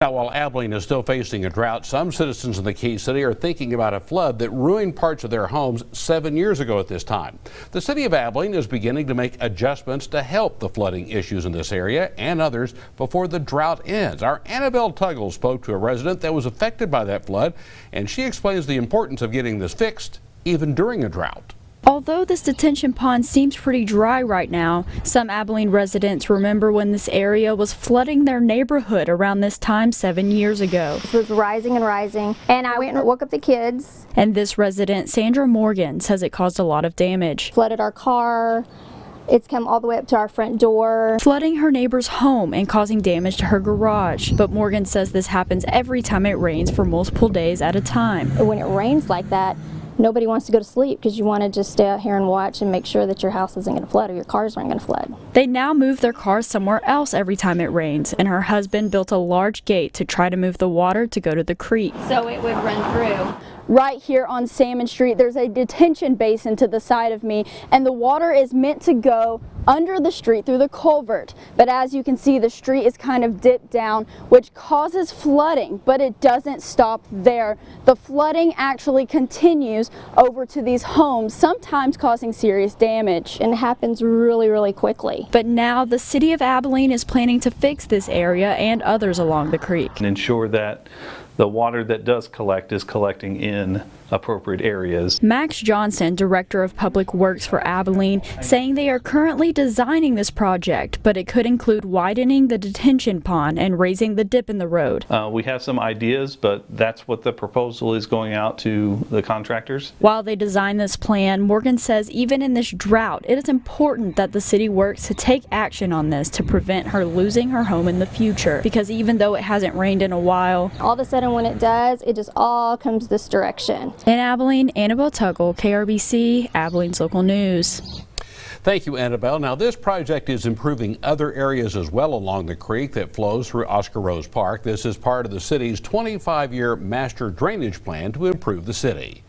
Now, while Abilene is still facing a drought, some citizens in the Key City are thinking about a flood that ruined parts of their homes 7 years ago at this time. The city of Abilene is beginning to make adjustments to help the flooding issues in this area and others before the drought ends. Our Annabelle Tuggle spoke to a resident that was affected by that flood, and she explains the importance of getting this fixed even during a drought. Although this detention pond seems pretty dry right now, some Abilene residents remember when this area was flooding their neighborhood around this time 7 years ago. It was rising and rising, and I went and woke up the kids. And this resident, Sandra Morgan, says it caused a lot of damage. Flooded our car. It's come all the way up to our front door. Flooding her neighbor's home and causing damage to her garage. But Morgan says this happens every time it rains for multiple days at a time. When it rains like that, nobody wants to go to sleep because you want to just stay out here and watch and make sure that your house isn't going to flood or your cars aren't going to flood. They now move their cars somewhere else every time it rains, and her husband built a large gate to try to move the water to go to the creek. So it would run through. Right here on Salmon Street, there's a detention basin to the side of me, and the water is meant to go under the street through the culvert. But as you can see, the street is kind of dipped down, which causes flooding, but it doesn't stop there. The flooding actually continues over to these homes, sometimes causing serious damage. And it happens really, really quickly. But now the city of Abilene is planning to fix this area and others along the creek. And ensure that the water that does collect is collecting in appropriate areas. Max Johnson, Director of Public Works for Abilene, saying they are currently designing this project, but it could include widening the detention pond and raising the dip in the road. We have some ideas, but that's what the proposal is going out to the contractors. While they design this plan, Morgan says even in this drought, it is important that the city works to take action on this to prevent her losing her home in the future, because even though it hasn't rained in a while, all of a sudden when it does, it just all comes this direction. In Abilene, Annabelle Tuggle, KRBC, Abilene's local news. Thank you, Annabelle. Now, this project is improving other areas as well along the creek that flows through Oscar Rose Park. This is part of the city's 25-year master drainage plan to improve the city.